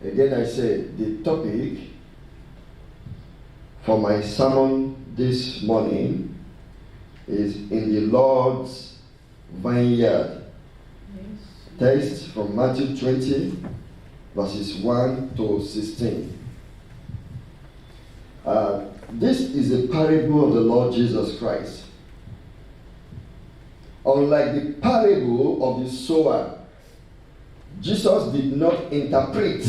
Again, I say the topic for my sermon this morning is in the Lord's vineyard. Text from Matthew 20, verses 1 to 16. This is a parable of the Lord Jesus Christ. Unlike the parable of the sower, Jesus did not interpret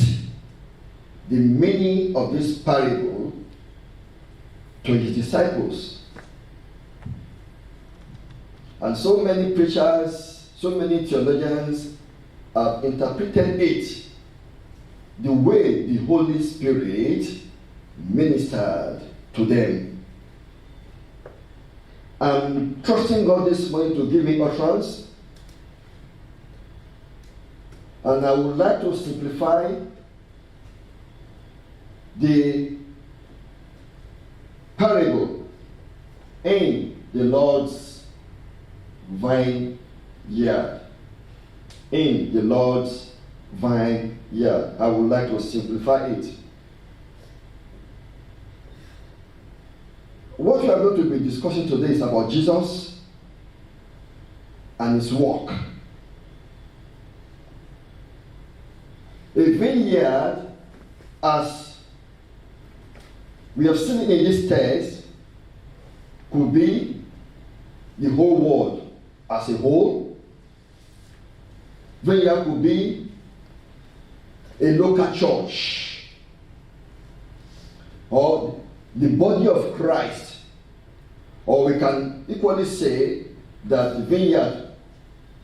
the meaning of this parable to his disciples. And so many preachers, so many theologians have interpreted it the way the Holy Spirit ministered to them. I'm trusting God this morning to give me utterance, and I would like to simplify the parable in the Lord's vineyard. In the Lord's vineyard. I would like to simplify it. What we are going to be discussing today is about Jesus and his work. A vineyard, as we have seen in this text, could be the whole world as a whole. Vineyard could be a local church or the body of Christ. Or we can equally say that the vineyard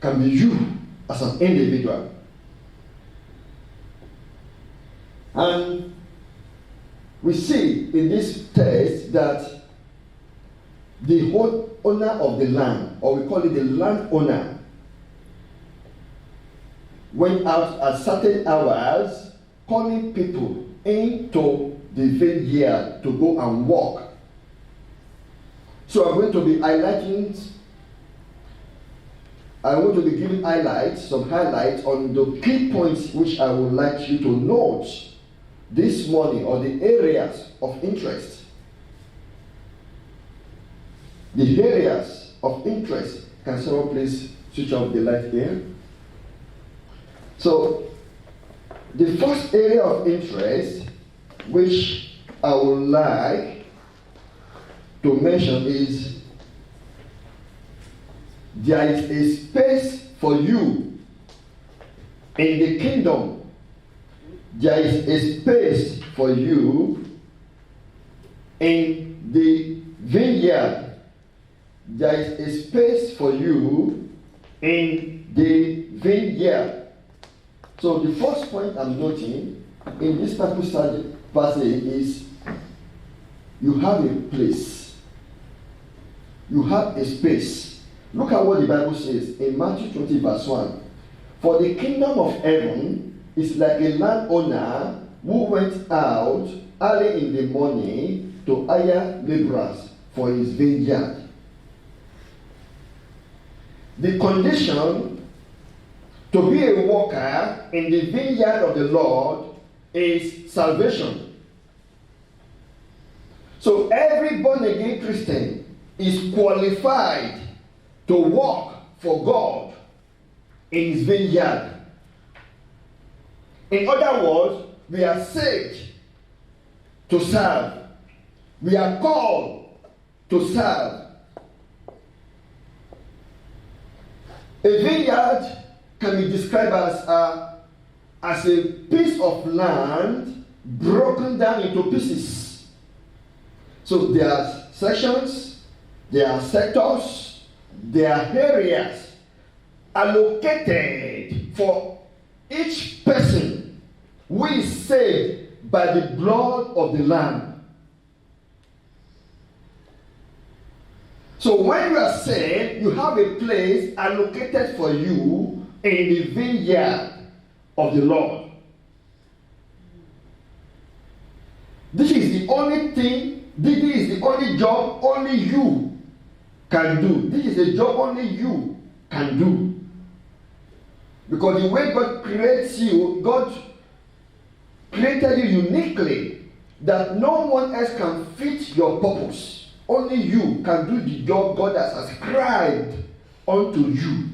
can be you as an individual. And we see in this text that the whole owner of the land, or we call it the landowner, went out at certain hours calling people into the vineyard to go and walk. So I'm going to be giving some highlights on the key points which I would like you to note this morning, or the areas of interest. The areas of interest. Can someone please switch off the light here? So, the first area of interest which I would like to mention is there is a space for you in the kingdom. There is a space for you in the vineyard. There is a space for you in the vineyard. So the first point I'm noting in this passage is you have a place. You have a space. Look at what the Bible says in Matthew 20 verse 1. For the kingdom of heaven is like a landowner who went out early in the morning to hire laborers for his vineyard. The condition to be a worker in the vineyard of the Lord is salvation. So every born-again Christian is qualified to work for God in his vineyard. In other words, we are saved to serve. We are called to serve. A vineyard can be described as a piece of land broken down into pieces. So there are sections, there are sectors, there are areas allocated for each person who is saved by the blood of the Lamb. So when you are saved, you have a place allocated for you in the vineyard of the Lord. This is the only thing, this is the only job only you can do. This is a job only you can do. Because the way God creates you, God created you uniquely that no one else can fit your purpose. Only you can do the job God has ascribed unto you.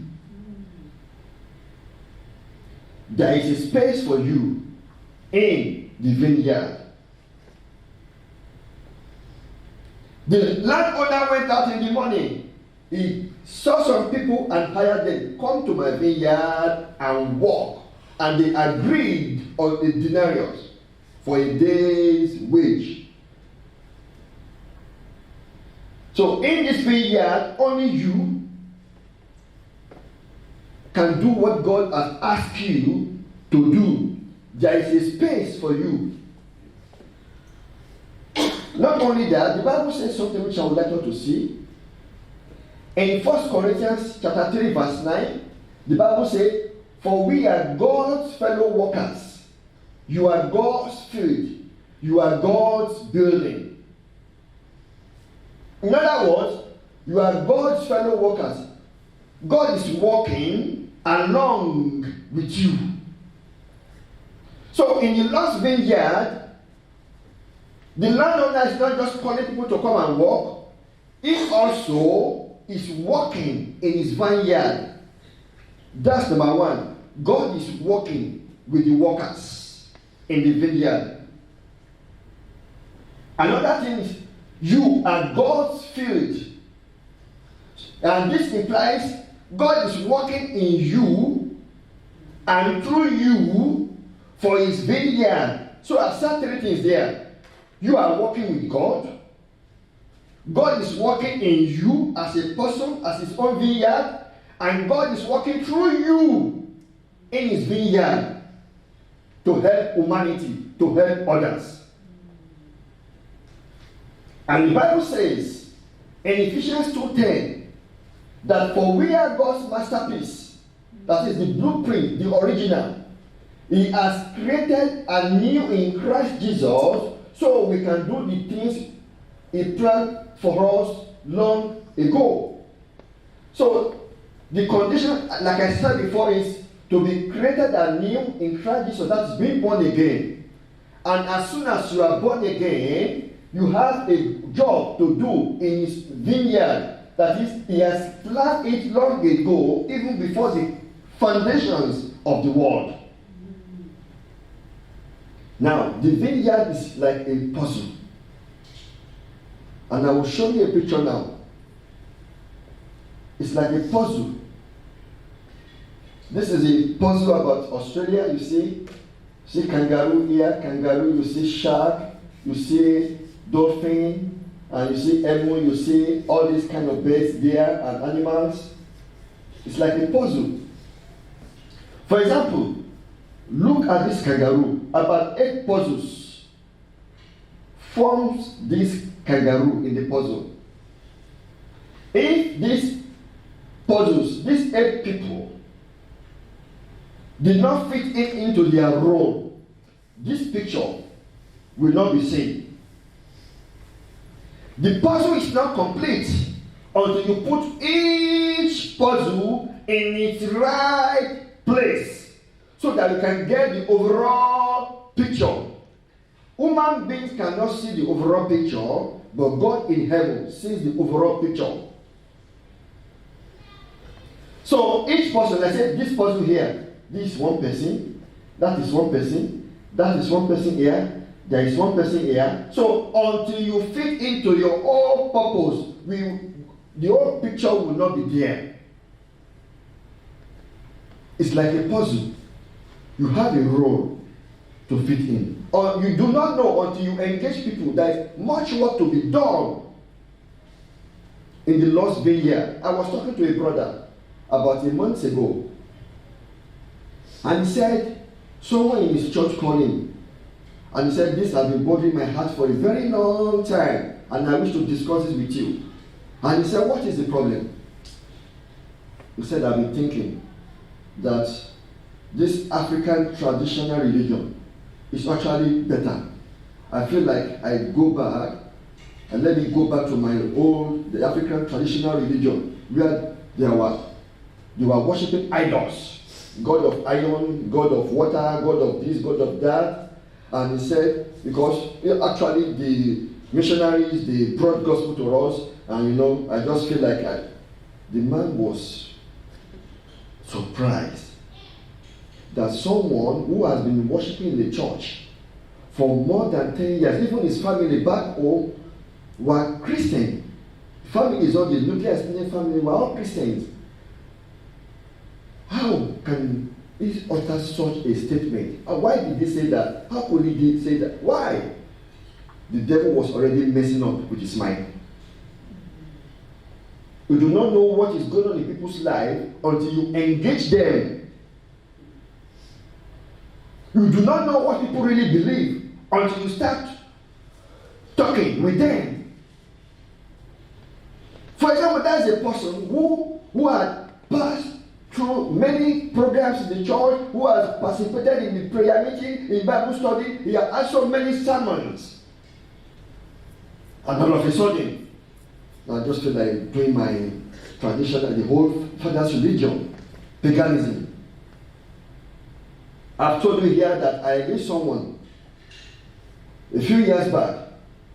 There is a space for you in the vineyard. The landowner went out in the morning. He saw some people and hired them, come to my vineyard and work. And they agreed on a denarius for a day's wage. So in this vineyard, only you can do what God has asked you to do. There is a space for you. Not only that, the Bible says something which I would like you to see. In 1 Corinthians chapter 3, verse 9, the Bible says, for we are God's fellow workers. You are God's field. You are God's building. In other words, you are God's fellow workers. God is working along with you. So in the Lord's vineyard, the landowner is not just calling people to come and work. He also is working in his vineyard. That's number one. God is working with the workers in the vineyard. Another thing is, you are God's field. And this implies God is working in you and through you for his vineyard. So I've said three things there. You are working with God. God is working in you as a person, as his own vineyard. And God is working through you in his vineyard to help humanity, to help others. And the Bible says in Ephesians 2:10 that for we are God's masterpiece, that is the blueprint, the original. He has created anew in Christ Jesus so we can do the things he planned for us long ago. So the condition, like I said before, is to be created anew in Christ Jesus, that is being born again. And as soon as you are born again, you have a job to do in his vineyard. That is, he has planned it long ago, even before the foundations of the world. Now, the vineyard is like a puzzle. And I will show you a picture now. It's like a puzzle. This is a puzzle about Australia. You see kangaroo here, kangaroo, you see shark, you see dolphin, and you see emu, you see all these kind of birds there and animals. It's like a puzzle. For example, look at this kangaroo. About 8 puzzles forms this kangaroo in the puzzle. If these puzzles, these 8 people, did not fit it into their role, this picture will not be seen. The puzzle is not complete until you put each puzzle in its right place so that you can get the overall picture. Human beings cannot see the overall picture, but God in heaven sees the overall picture. So each person, I said, this puzzle here, this is one person, that is one person, that is one person here, there is one person here. So until you fit into your whole purpose, the whole picture will not be there. It's like a puzzle. You have a role to fit in. Or you do not know until you engage people. There is much work to be done in the Lost Vineyard. I was talking to a brother about a month ago, and he said someone in his church called him, and he said, this has been bothering my heart for a very long time, and I wish to discuss it with you. And he said, what is the problem? He said, I've been thinking that this African traditional religion is actually better. I feel like I go back and let me go back to my old, the African traditional religion, where they were worshiping idols. God of iron, God of water, God of this, God of that. And he said, because actually the missionaries, they brought gospel to us, and I just feel like the man was surprised that someone who has been worshiping in the church for more than 10 years, even his family back home, were Christian. Family is not the nuclear extended family, we're all Christians. How can he utter such a statement? And why did he say that? How could he say that? Why? The devil was already messing up with his mind. You do not know what is going on in people's life until you engage them. You do not know what people really believe until you start talking with them. For example, there's a person who had passed through many programs in the church, who has participated in the prayer meeting, in Bible study. He has also many sermons. And all of a sudden, I just feel like doing my tradition and the whole father's religion, paganism. I've told you here that I engaged someone a few years back,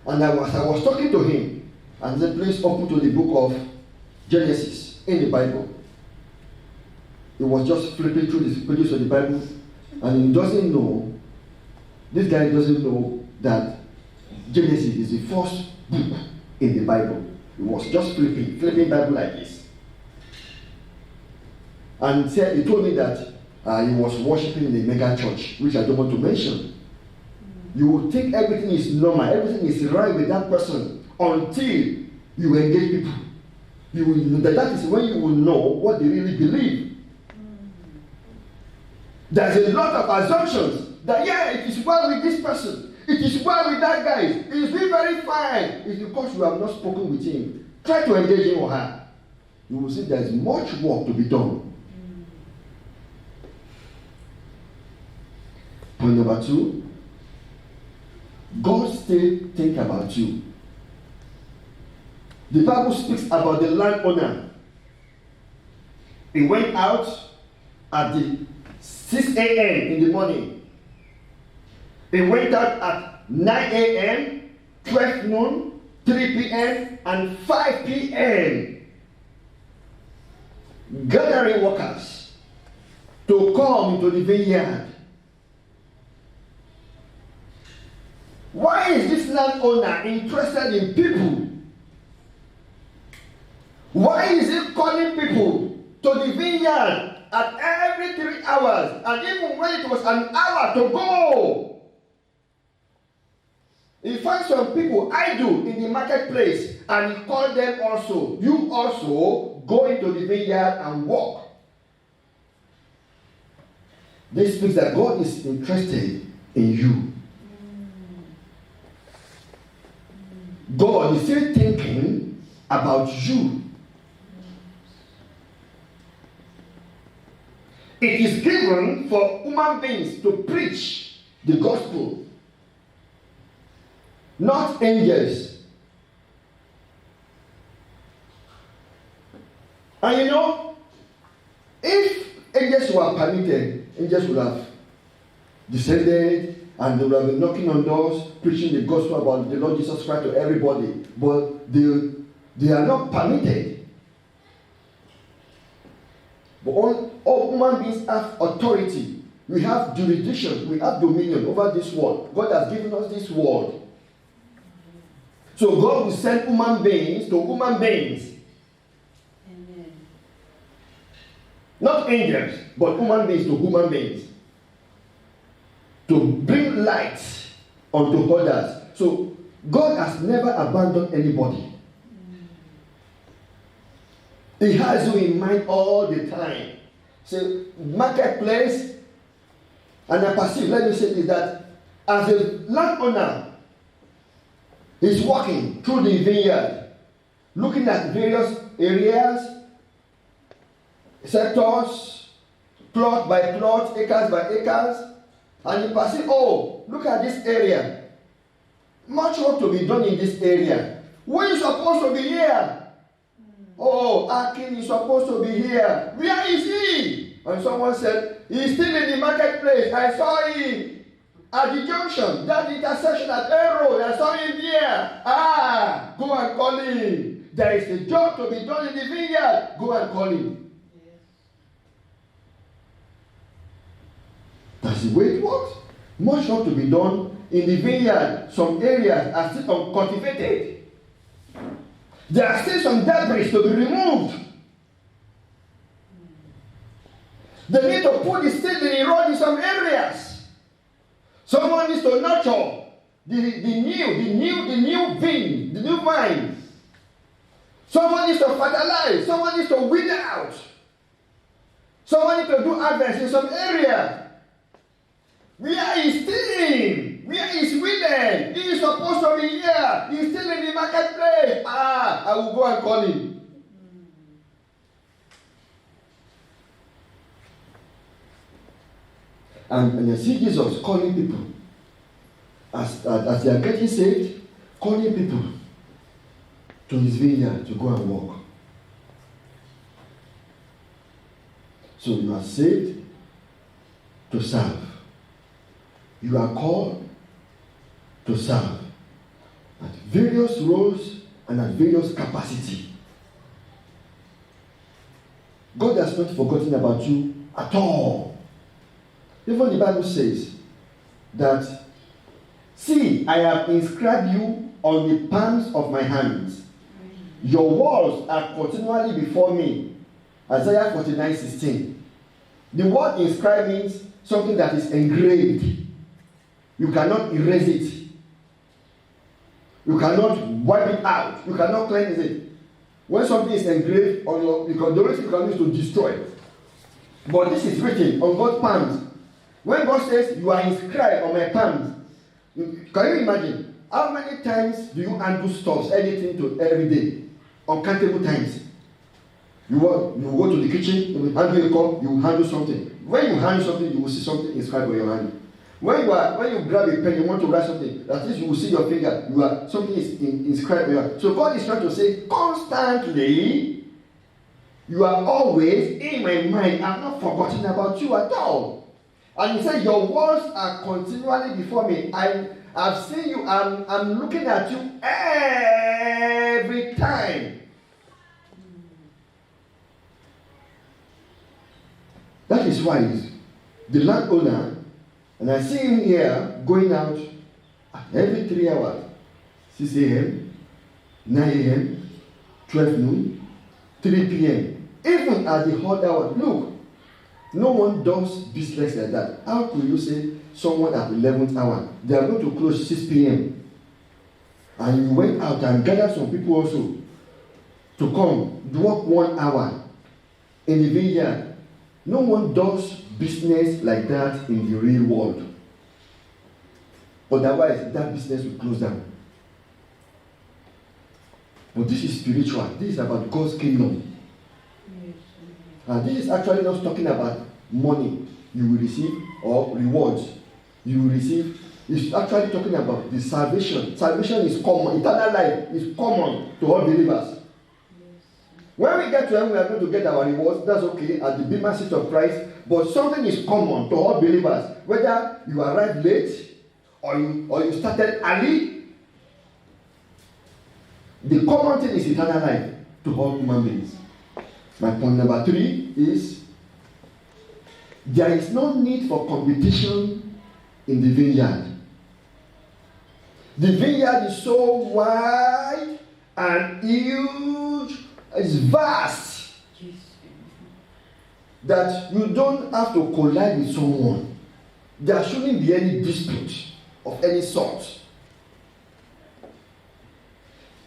and I was talking to him, and said, please open to the book of Genesis in the Bible. He was just flipping through the pages of the Bible, and he doesn't know, this guy doesn't know that Genesis is the first book in the Bible. He was just flipping Bible like this. And he told me that he was worshiping in the mega church, which I don't want to mention. You will think everything is normal, everything is right with that person until you engage people. You will know that is when you will know what they really believe. There's a lot of assumptions that it is well with this person, it is well with that guy, it is doing very fine. It's because you have not spoken with him. Try to engage him or her. You will see there's much work to be done. Point number 2, God still thinks about you. The Bible speaks about the landowner. He went out at the 6 a.m. in the morning. He went out at 9 a.m., 12 noon, 3 p.m., and 5 p.m. gathering workers to come into the vineyard. Why is this landowner interested in people? Why is he calling people to the vineyard at every 3 hours, and even when it was an hour to go? He finds some people idle in the marketplace, and he called them also. You also go into the vineyard and walk. This speaks that God is interested in you. God is still thinking about you. It is given for human beings to preach the gospel, not angels. And if angels were permitted, angels would have descended and they would have been knocking on doors, preaching the gospel about the Lord Jesus Christ to everybody. But they are not permitted. But all human beings have authority. We have jurisdiction. We have dominion over this world. God has given us this world. So God will send human beings to human beings. Amen. Not angels, but human beings to human beings. To bring light unto others. So God has never abandoned anybody. He has you in mind all the time. So marketplace, and I perceive, let me say this, that as a landowner is walking through the vineyard, looking at various areas, sectors, plot by plot, acres by acres, and you perceive, look at this area. Much work to be done in this area. Where are you supposed to be here? Akin is supposed to be here. Where is he? And someone said, he's still in the marketplace. I saw him. at the junction, that intersection at Aero, there's something there. Go and call him. There is a job to be done in the vineyard. Go and call him. Yes. That's the way it works. Much work to be done in the vineyard. Some areas are still uncultivated. There are still some debris to be removed. They need to put the seed in the road in some areas. Someone needs to nurture the new vine. Someone needs to fertilize. Someone needs to weed out. Someone needs to do harvest in some area. Where is stealing? Where is William? He is supposed to be here. He is still in the marketplace. I will go and call him. And you see Jesus calling people. As they are getting saved, calling people to his vineyard to go and walk. So you are saved to serve. You are called to serve at various roles and at various capacity. God has not forgotten about you at all. Even the Bible says that, see, I have inscribed you on the palms of my hands. Your walls are continually before me. Isaiah 49:16. The word inscribed means something that is engraved. You cannot erase it. You cannot wipe it out. You cannot cleanse it. When something is engraved on your, because the only thing you can use to destroy it. But this is written on God's palms. When God says you are inscribed on my palms, can you imagine how many times do you handle stuff, anything to every day? Uncountable times. You go to the kitchen, you handle a cup, you handle something. When you handle something, you will see something inscribed on your hand. When you grab a pen, you want to write something, at least you will see your finger. Something is inscribed on your hand. So God is trying to say, constantly, you are always in my mind. I'm not forgotten about you at all. And he said, your words are continually before me. I've seen you. I'm looking at you every time. That is why the landowner, and I see him here going out every 3 hours, 6 a.m., 9 a.m., 12 noon, 3 p.m., even at the hot hour. Look, no one does business like that. How could you say someone at 11th hour, they are going to close 6 p.m., and you went out and gathered some people also to come work 1 hour in the vineyard? No one does business like that in the real world. Otherwise, that business will close down. But this is spiritual. This is about God's kingdom. And this is actually not talking about money you will receive or rewards you will receive. It's actually talking about the salvation. Salvation is common. Eternal life is common to all believers. When we get to heaven, we are going to get our rewards. That's okay, at the Bema seat of Christ. But something is common to all believers. Whether you arrived late or you started early, the common thing is eternal life to all human beings. My point number 3 is there is no need for competition in the vineyard. The vineyard is so wide and huge, it's vast, that you don't have to collide with someone. There shouldn't be any dispute of any sort.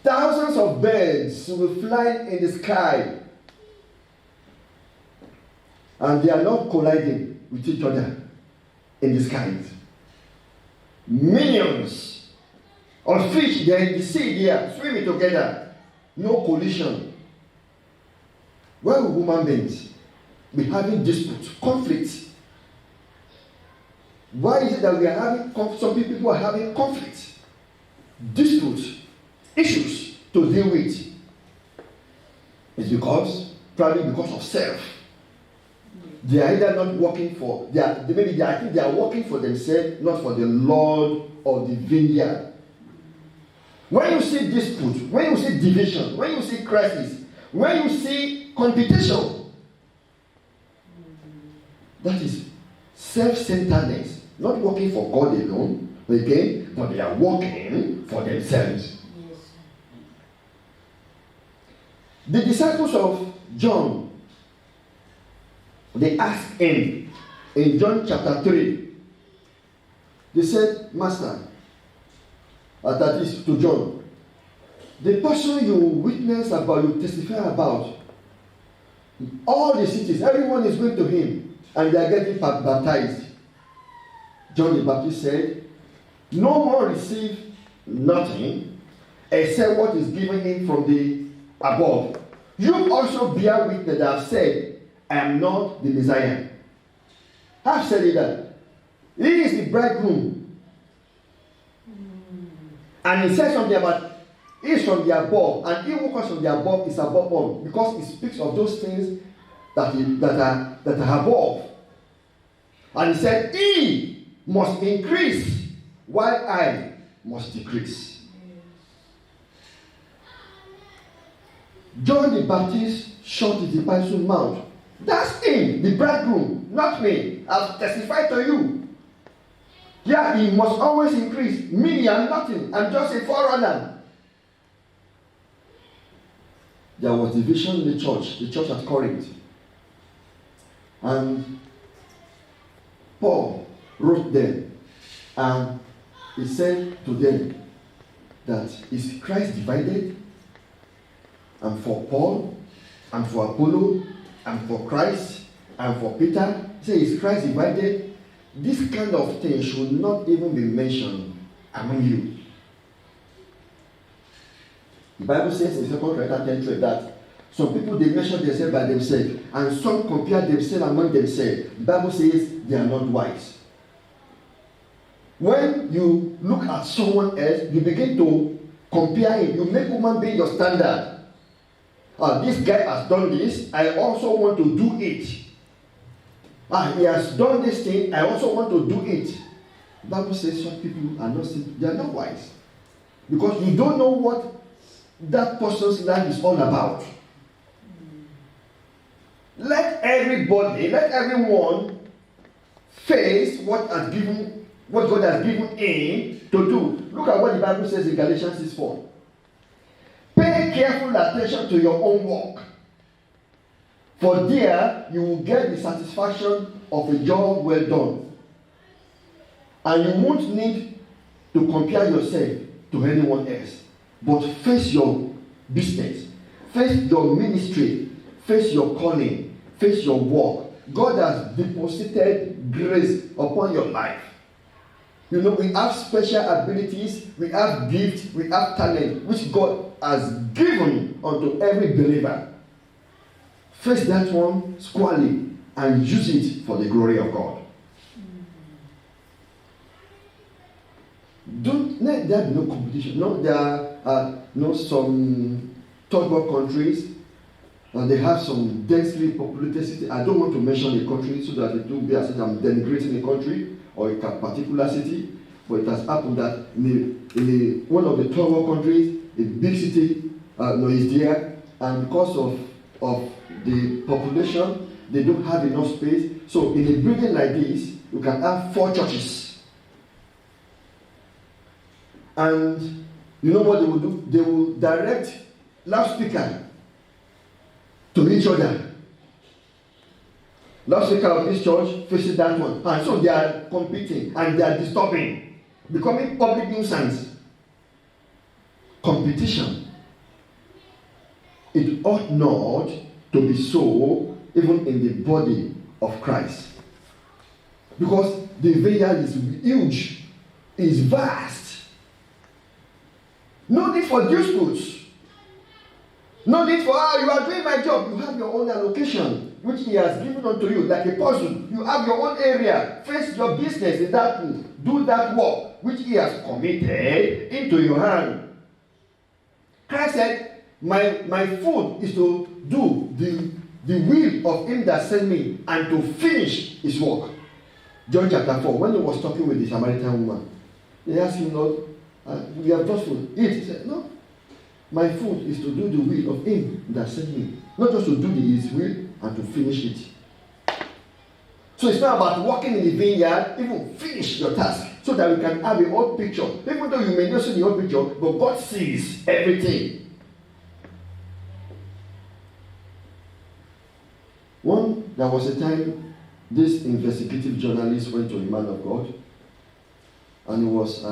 Thousands of birds will fly in the sky, and they are not colliding with each other in the skies. Millions of fish, they are in the sea, they are swimming together. No collision. Why will human beings be having disputes, conflicts? Why is it that we are having some people are having conflicts, disputes, issues to deal with? It's probably because of self. They are either not working for, I think they are working for themselves, not for the Lord of the vineyard. When you see dispute, when you see division, when you see crisis, when you see competition, that is self-centeredness, not working for God alone, again, but they are working for themselves. Yes. The disciples of John, they asked him in John chapter 3, they said, Master, that is to John, the person you witness about, you testify about, all the cities, everyone is going to him, and they are getting baptized. John the Baptist said, no more receive nothing except what is given him from the above. You also bear witness that I have said, I am not the Messiah. I have said it that he is the bridegroom. And he says something about he is from the above, and he who comes from the above is above all, because he speaks of those things that are above. And he said, he must increase while I must decrease. John the Baptist shut his disciples' mouth. That's him, the bridegroom, not me. I've testified to you. Yeah, he must always increase. Me, I'm nothing. I'm just a forerunner. There was division in the church at Corinth. And Paul wrote them, and he said to them that is Christ divided? And for Paul, and for Apollo, and for Christ, and for Peter, say is Christ divided? This kind of thing should not even be mentioned among you. The Bible says in 2 Corinthians 10:12 that some people, they measure themselves by themselves, and some compare themselves among themselves. The Bible says they are not wise. When you look at someone else, you begin to compare him. You make human being your standard. This guy has done this, I also want to do it. He has done this thing, I also want to do it. The Bible says some people are not simple, they are not wise. Because you don't know what that person's life is all about. Let everyone face what God has given him to do. Look at what the Bible says in Galatians 6:4. Pay careful attention to your own work, for there you will get the satisfaction of a job well done. And you won't need to compare yourself to anyone else, but face your business, face your ministry, face your calling, face your work. God has deposited grace upon your life. You know, we have special abilities, we have gifts, we have talent, which God has given unto every believer. Face that one squarely and use it for the glory of God. Don't let there be no competition. No, there are some third world countries, and they have some densely populated cities. I don't want to mention the country so that it will be as if I'm denigrating a country or a particular city, but it has happened that in one of the third world countries, a big city is there, and because of the population, they don't have enough space. So in a building like this, you can have 4 churches. And you know what they will do? They will direct loudspeaker to each other. Loudspeaker of this church faces that one. And so they are competing and they are disturbing, becoming public nuisance. Competition. It ought not to be so even in the body of Christ. Because the vineyard is huge, is vast. No need for disputes. No need for, you are doing my job. You have your own allocation, which he has given unto you, like a person. You have your own area. Face your business in that room. Do that work, which he has committed into your hand. Christ said, my food is to do the will of him that sent me, and to finish his work. John chapter 4, when he was talking with the Samaritan woman, they asked him, Lord, we have just food. Eat. He said, no. My food is to do the will of him that sent me. Not just to do his will and to finish it. So it's not about working in the vineyard, even finish your task so that we can have a whole picture. Even though you may not see the whole picture, but God sees everything. There was a time this investigative journalist went to a man of God and he was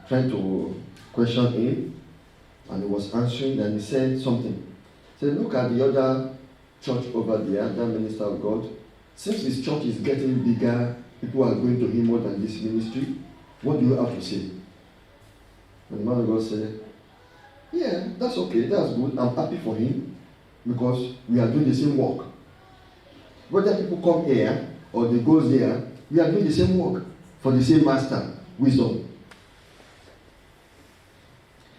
trying to question him, and he was answering, and he said something. He said, look at the other church over there, that minister of God. Since his church is getting bigger, people are going to him more than this ministry. What do you have to say? And the man of God said, yeah, that's okay, that's good. I'm happy for him because we are doing the same work. Whether people come here or they go there, we are doing the same work for the same master, wisdom.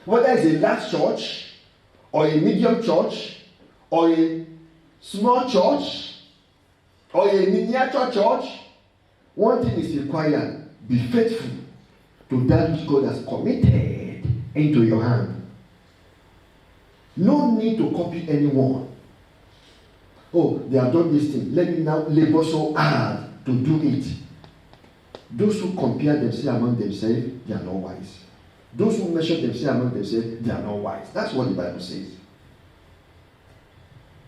Whether it's a large church or a medium church or a small church or a miniature church, one thing is required: be faithful to that which God has committed into your hand. No need to copy anyone. Oh, they have done this thing, let me now labor so hard to do it. Those who compare themselves among themselves, they are not wise. Those who measure themselves among themselves, they are not wise. That's what the Bible says.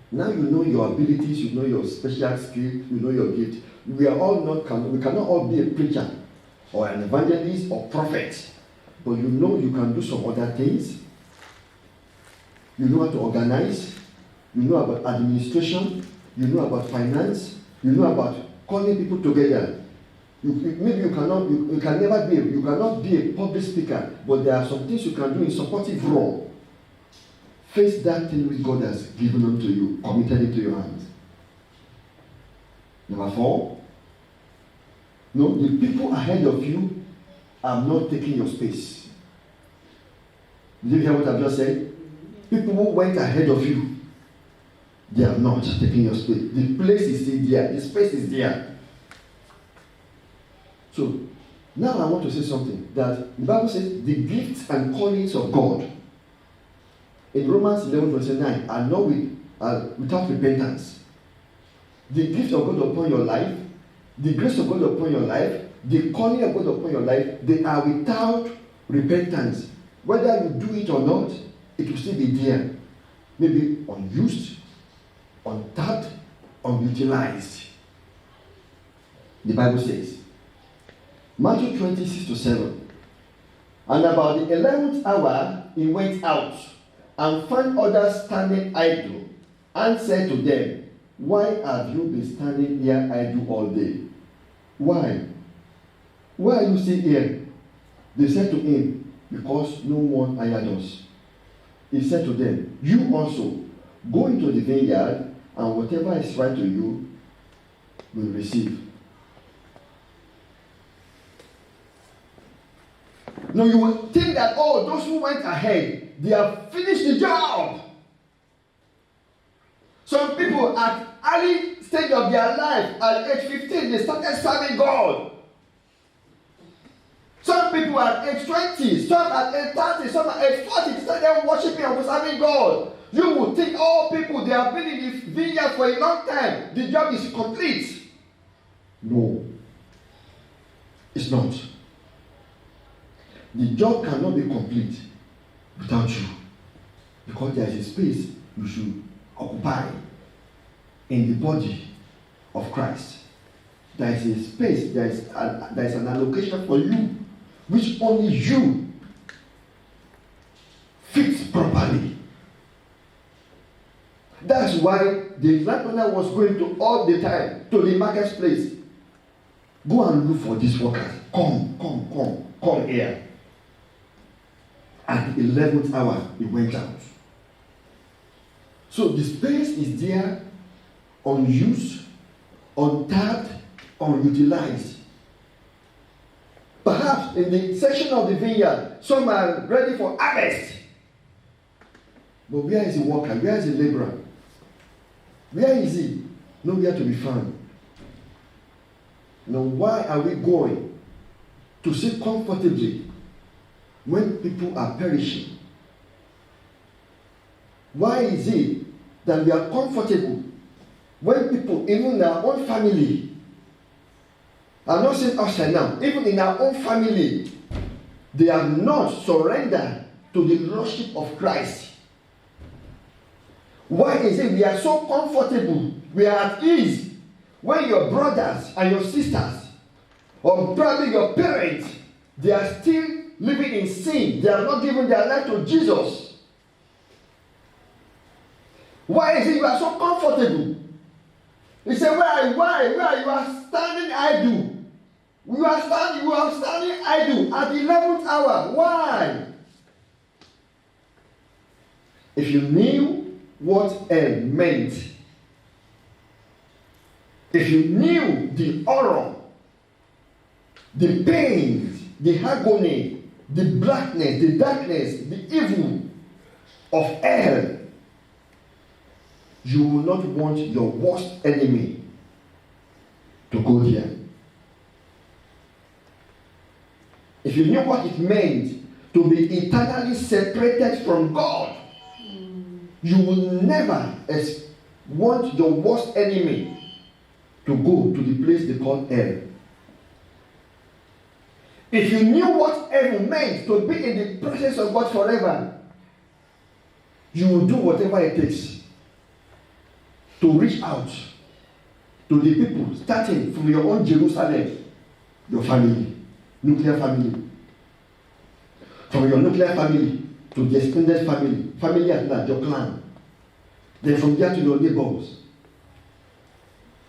Now you know your abilities, you know your special skill, you know your gift. We cannot all be a preacher or an evangelist or prophet, but you know you can do some other things. You know how to organize. You know about administration, you know about finance, you know about calling people together. Maybe you cannot be a public speaker, but there are some things you can do in supportive role. Face that thing which God has given unto you, committed into your hands. Number 4, no, the people ahead of you are not taking your space. Did you hear what I've just said? People who went ahead of you, they are not taking your space. The place is still there. The space is there. So, now I want to say something. That the Bible says the gifts and callings of God in Romans 11:29 are not without repentance. The gift of God upon your life, the grace of God upon your life, the calling of God upon your life, they are without repentance. Whether you do it or not, it will still be there. Maybe unused, untapped, unutilized. The Bible says, Matthew 26:7, and about the 11th hour he went out and found others standing idle, and said to them, why have you been standing here idle all day? Why are you still here? They said to him, because no one hired us. He said to them, you also go into the vineyard, and whatever is right to you will receive. Now you will think that, those who went ahead, they have finished the job. Some people at early stage of their life, at age 15, they started serving God. Some people at age 20, some at age 30, some at age 40, they started worshiping and serving God. You would think all people, they have been in the vineyard for a long time. The job is complete. No. It's not. The job cannot be complete without you. Because there is a space you should occupy in the body of Christ. There is a space, there is an allocation for you, which only you fit properly. That's why the landowner was going to all the time to the marketplace. Go and look for these workers. Come here. At the 11th hour, he went out. So the space is there, unused, untapped, unutilized. Perhaps in the section of the vineyard, some are ready for harvest. But where is the worker? Where is the laborer? Where is he? Nowhere to be found. Now, why are we going to sit comfortably when people are perishing? Why is it that we are comfortable when people, even in our own family, I'm not saying outside now, even in our own family, they have not surrendered to the Lordship of Christ? Why is it we are so comfortable, we are at ease, when your brothers and your sisters, or probably your parents, they are still living in sin, they have not given their life to Jesus? Why is it you are so comfortable? He said, why you are standing idle? You are standing idle at the 11th hour. Why? If you knew what hell meant, if you knew the horror, the pain, the agony, the blackness, the darkness, the evil of hell, you will not want your worst enemy to go there. If you knew what it meant to be eternally separated from God, you will never want your worst enemy to go to the place they call hell. If you knew what hell meant to be in the presence of God forever, you will do whatever it takes to reach out to the people, starting from your own Jerusalem, your family, nuclear family. From your nuclear family to the extended family, family at large, your clan. Then from there to your neighbors,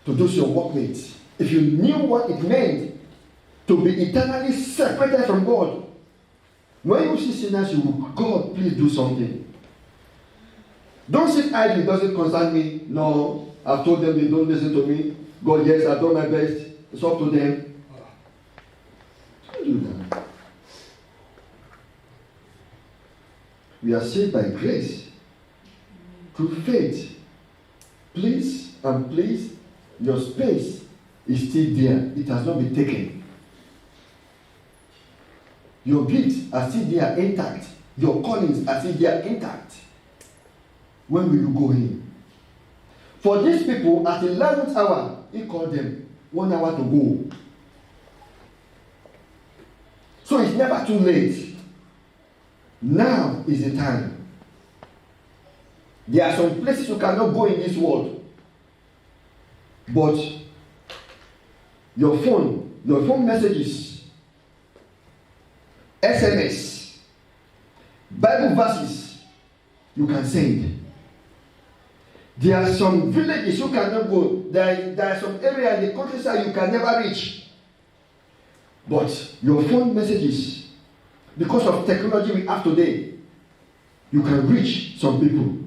to those your workmates. If you knew what it meant to be eternally separated from God, when you see sinners, you will, God, please do something. Don't sit idle, it doesn't concern me. No, I've told them they don't listen to me. God, yes, I've done my best. It's up to them. Don't do that. We are saved by grace, through faith. Please and please, your space is still there. It has not been taken. Your gifts are still there intact. Your callings are still there intact. When will you go in? For these people, at the 11th hour, he called them 1 hour to go. So it's never too late. Now is the time. There are some places you cannot go in this world. But your phone messages, SMS, Bible verses, you can send. There are some villages you cannot go. There are some areas in the countryside you can never reach. But your phone messages, because of technology we have today, you can reach some people.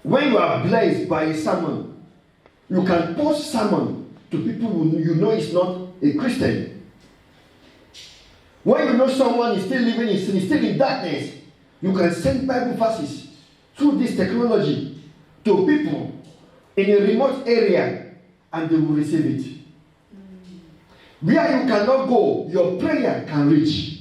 When you are blessed by a sermon, you can post sermon to people who you know is not a Christian. When you know someone is still living in sin, is still in darkness, you can send Bible verses through this technology to people in a remote area, and they will receive it. Where you cannot go, your prayer can reach.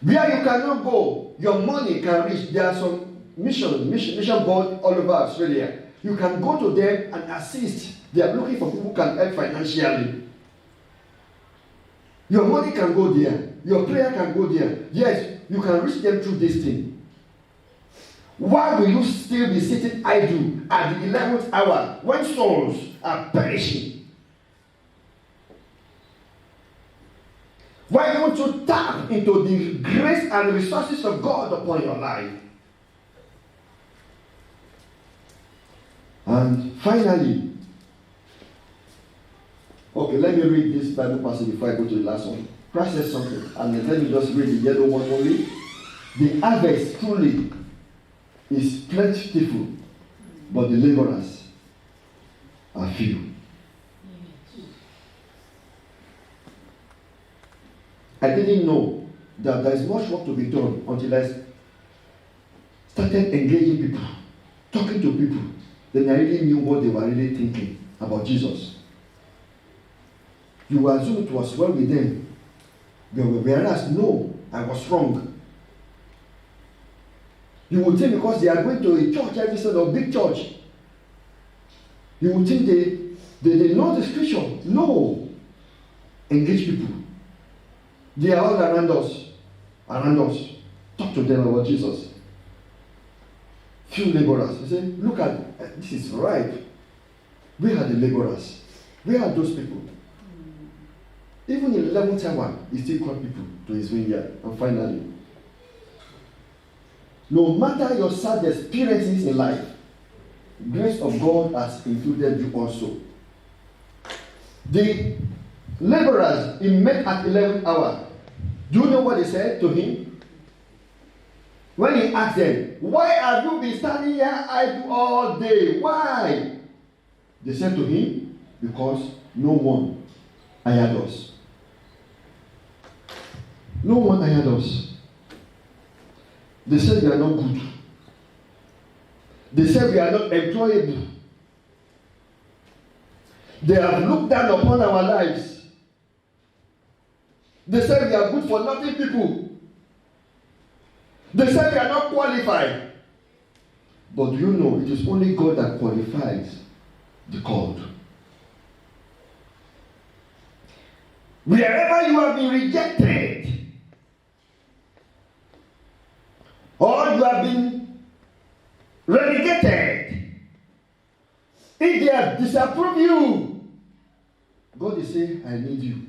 Where you cannot go, your money can reach. There are some mission board all over Australia. You can go to them and assist. They are looking for people who can help financially. Your money can go there. Your prayer can go there. Yes, you can reach them through this thing. Why will you still be sitting idle at the 11th hour when souls are perishing? Why don't you tap into the grace and resources of God upon your life? And finally, okay, let me read this Bible passage before I go to the last one. Christ says something, and let me just read the yellow one only. The harvest truly is plentiful, but the laborers are few. I didn't know that there is much work to be done until I started engaging people talking to people, then I really knew what they were really thinking about Jesus. You assume it was well with them. Whereas, no, I was wrong. You would think because they are going to a church every Sunday, or big church, you would think they know the scripture. No. Engage people. They are all around us. Talk to them about Jesus. Few laborers. You say, look at, this is right. Where are the laborers? Where are those people? Even in 11th hour, he still called people to his vineyard. And finally, no matter your sad experiences in life, grace of God has included you also. The laborers he met at 11th hour, do you know what they said to him? When he asked them, why have you been standing here idle all day? Why? They said to him, because no one hired us. No one hired us. They said we are not good. They said we are not employable. They have looked down upon our lives. They said we are good for nothing people. They said we are not qualified. But do you know, it is only God that qualifies the called. Wherever you have been rejected, or you have been relegated, if they have disapproved you, God is saying, I need you.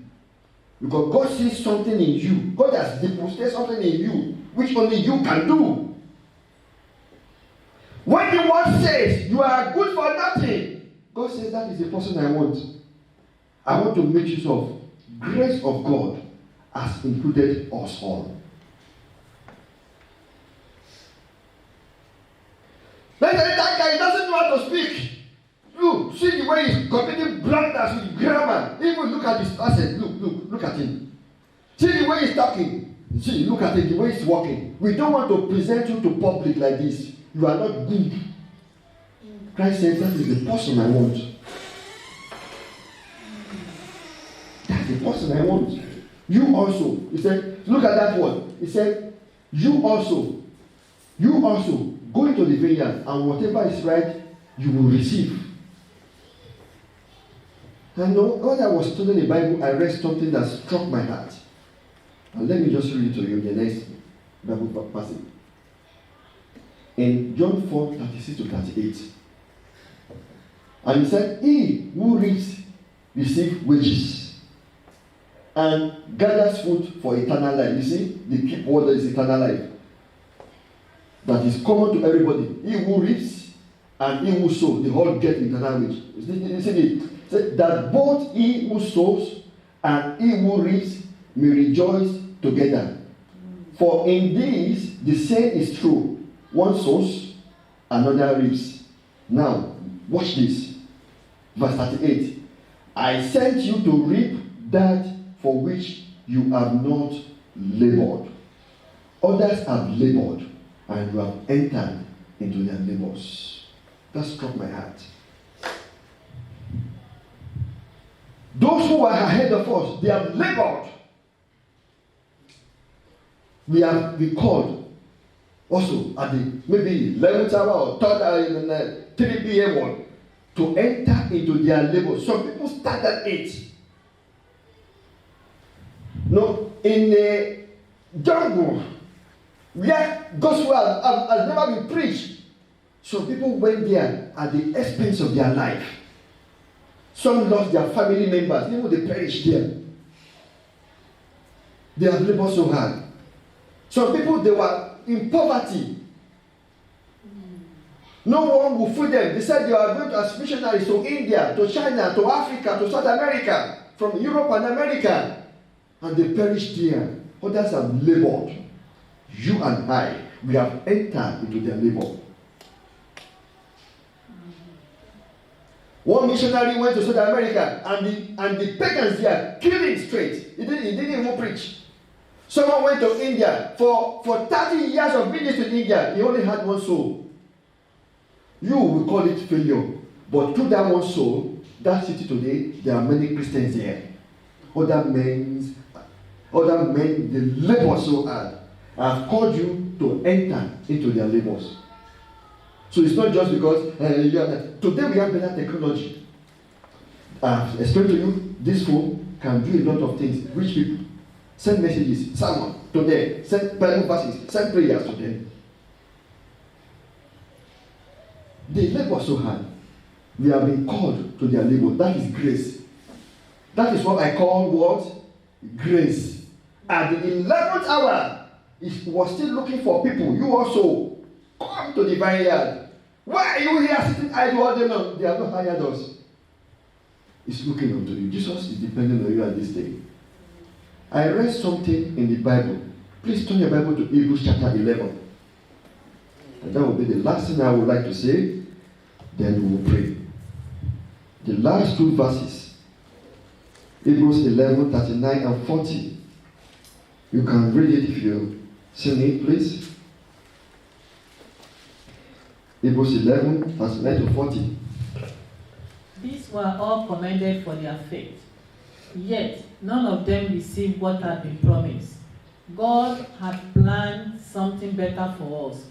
Because God sees something in you. God has deposited something in you which only you can do. When the word says you are good for nothing, God says that is the person I want. I want to make use of. Grace of God has included us all. That guy doesn't know how to speak. Look, see the way he's committing blunders with grammar. Even look at his accent. Look at him. See the way he's talking. See, look at it, the way he's walking. We don't want to present you to public like this. You are not good. Christ says that is the person I want. That's the person I want. You also. He said, look at that one. He said, you also go into the vineyard, and whatever is right, you will receive. And when I was studying the Bible, I read something that struck my heart. And let me just read it to you, the next Bible passage. In John 4:36-38. And he said, he who reaps receives wages and gathers food for eternal life. You see, the key word is eternal life. That is common to everybody. He who reaps and he who sows, they all get eternal wage. You see it? That both he who sows and he who reaps may rejoice together. For in this the saying is true: one sows, another reaps. Now, watch this. Verse 38. I sent you to reap that for which you have not labored. Others have labored, and you have entered into their labors. That struck my heart. Those who are ahead of us, they have labored. We have been called also at the maybe 11th hour or 3 p.m. one to enter into their labor. Some people start at 8. No, in a jungle where gospel has never been preached, some people went there at the expense of their life. Some lost their family members, even they perished there. They have labored so hard. Some people, they were in poverty. No one will feed them. They said they are going as missionaries to India, to China, to Africa, to South America, from Europe and America. And they perished there. Others have labored. You and I, we have entered into their labor. One missionary went to South America, and the pagans there killed him straight. He didn't even preach. Someone went to India for 30 years of ministry in India. He only had one soul. you will call it failure. But through that one soul, that city today, there are many Christians there. Other men, they labor so hard. I have called you to enter into their labors. So it's not just because today we have better technology. I've explained to you, this phone can do a lot of things. Rich people send messages, someone to them, send Bible verses, send prayers to them. They labor so hard. We have been called to their labor. That is grace. That is what I call what? Grace. At the 11th hour, he was still looking for people. You also come to the vineyard. Why are you here sitting idle all day long? They have not hired us. He's looking unto you. Jesus is depending on you at this day. I read something in the Bible. Please turn your Bible to Hebrews chapter 11. And that will be the last thing I would like to say. Then we will pray. The last two verses. Hebrews 11, 39 and 40. You can read it if you see it, please. Hebrews 11, 39 to 40. These were all commended for their faith. Yet none of them received what had been promised. God had planned something better for us,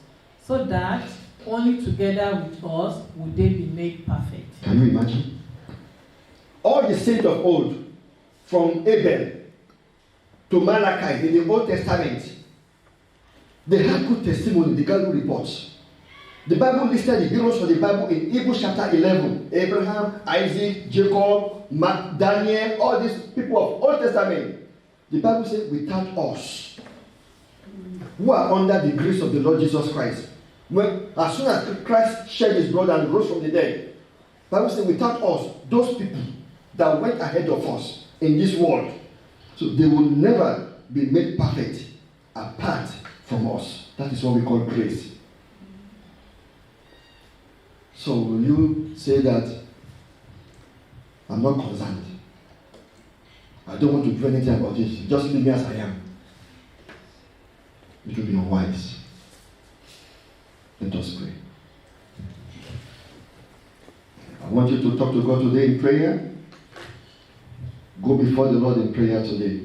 so that only together with us would they be made perfect. Can you imagine? All the saints of old, from Abel to Malachi in the Old Testament, they had good testimony, they got good reports. The Bible listed the heroes of the Bible in Hebrews chapter 11. Abraham, Isaac, Jacob, Daniel, all these people of Old Testament. The Bible says, without us, who are under the grace of the Lord Jesus Christ. As soon as Christ shed his blood and rose from the dead, the Bible says, without us, those people that went ahead of us in this world, so they will never be made perfect apart from us. That is what we call grace. So will you say that I'm not concerned? I don't want to do anything about this. Just leave me as I am. It will be unwise. Let us pray. I want you to talk to God today in prayer. Go before the Lord in prayer today.